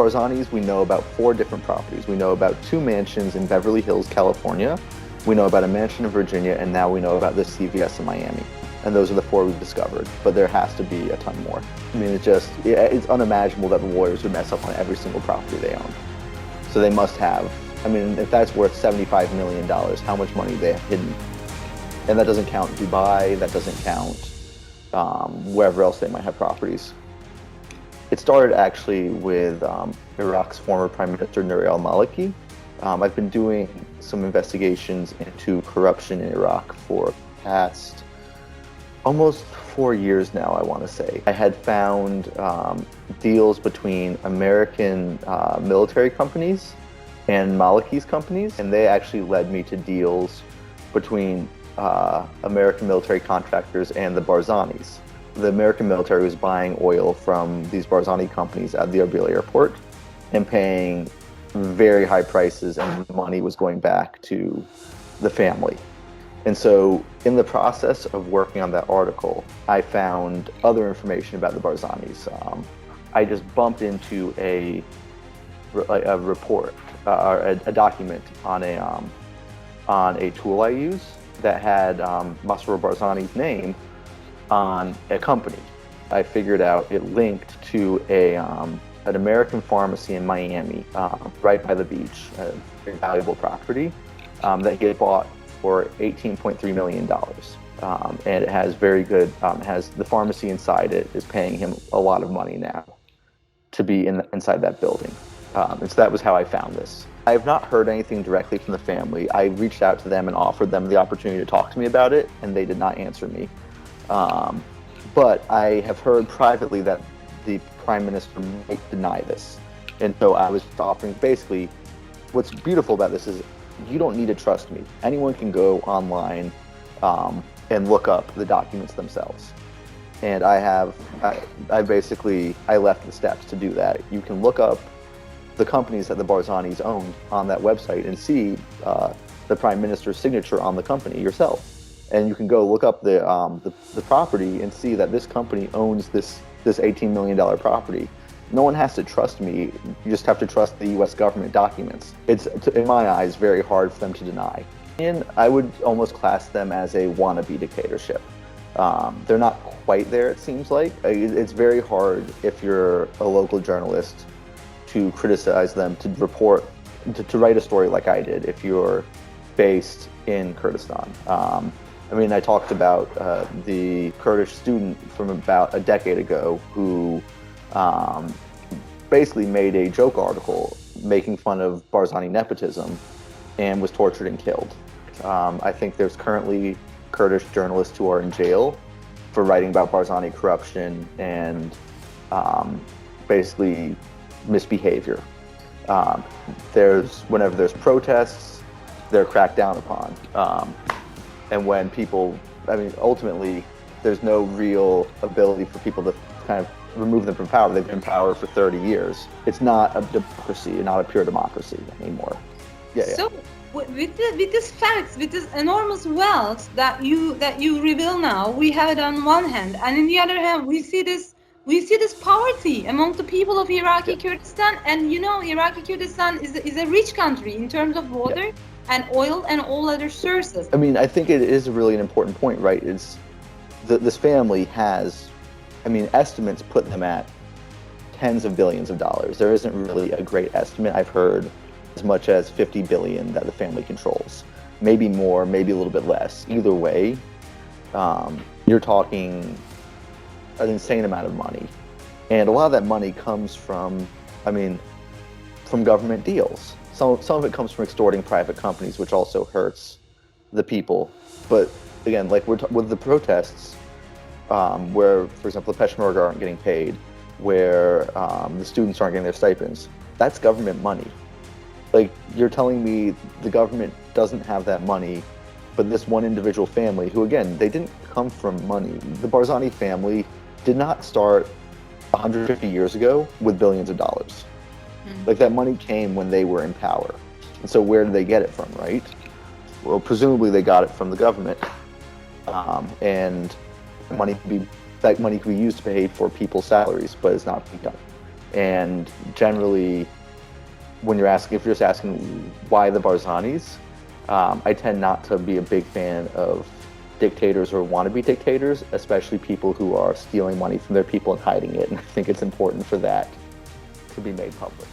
Barzanis, we know about 4 different properties. We know about 2 mansions in Beverly Hills, California. We know about a mansion in Virginia, and now we know about this CVS in Miami. And those are the 4 we've discovered, but there has to be a ton more. I mean, it's unimaginable that the lawyers would mess up on every single property they own. So they must have, I mean, if that's worth $75 million, how much money they have hidden? And that doesn't count Dubai, that doesn't count wherever else they might have properties. It started actually with Iraq's former Prime Minister Nouri al-Maliki. I've been doing some investigations into corruption in Iraq for the past almost 4 years now, I want to say. I had found deals between American military companies and Maliki's companies, and they actually led me to deals between American military contractors and the Barzanis. The American military was buying oil from these Barzani companies at the Eylül airport and paying very high prices, and the money was going back to the family. And so in the process of working on that article, I found other information about the Barzanis. I just bumped into a report, a document on a tool I use that had Masroor Barzani's name on a company. I figured out it linked to an American pharmacy in Miami, right by the beach, a very valuable property that he had bought for $18.3 million. And it has very good, has the pharmacy inside it is paying him a lot of money now to be inside that building. And so that was how I found this. I have not heard anything directly from the family. I reached out to them and offered them the opportunity to talk to me about it, and they did not answer me. But I have heard privately that the Prime Minister might deny this. And so I was offering, basically, what's beautiful about this is you don't need to trust me. Anyone can go online and look up the documents themselves. And I left the steps to do that. You can look up the companies that the Barzanis owned on that website and see the Prime Minister's signature on the company yourself. And you can go look up the property and see that this company owns this $18 million property. No one has to trust me. You just have to trust the U.S. government documents. It's, in my eyes, very hard for them to deny. And I would almost class them as a wannabe dictatorship. They're not quite there, it seems like. It's very hard if you're a local journalist to criticize them, to report, to write a story like I did if you're based in Kurdistan. I mean, I talked about the Kurdish student from about a decade ago who basically made a joke article making fun of Barzani nepotism and was tortured and killed. I think there's currently Kurdish journalists who are in jail for writing about Barzani corruption and basically misbehavior. Whenever there's protests, they're cracked down upon. And when people, I mean, ultimately, there's no real ability for people to kind of remove them from power. They've been in power for 30 years. It's not a democracy, not a pure democracy anymore. So, with these facts, with this enormous wealth that you reveal now, we have it on one hand, and on the other hand, we see this poverty among the people of Iraqi Kurdistan. And you know, Iraqi Kurdistan is a rich country in terms of water and oil and all other sources. I mean, I think it is really an important point, right? This family has, I mean, estimates put them at tens of billions of dollars. There isn't really a great estimate. I've heard as much as 50 billion that the family controls. Maybe more, maybe a little bit less. Either way, you're talking an insane amount of money. And a lot of that money comes from government deals. Some of it comes from extorting private companies, which also hurts the people. But again, like with the protests, where, for example, the Peshmerga aren't getting paid, where the students aren't getting their stipends, that's government money. Like, you're telling me the government doesn't have that money, but this one individual family, who again, they didn't come from money. The Barzani family did not start 150 years ago with billions of dollars. Like, that money came when they were in power. And so where did they get it from, right? Well, presumably they got it from the government. And that money could be used to pay for people's salaries, but it's not being done. And generally, when you're asking, if you're just asking why the Barzanis, I tend not to be a big fan of dictators or wannabe dictators, especially people who are stealing money from their people and hiding it. And I think it's important for that to be made public.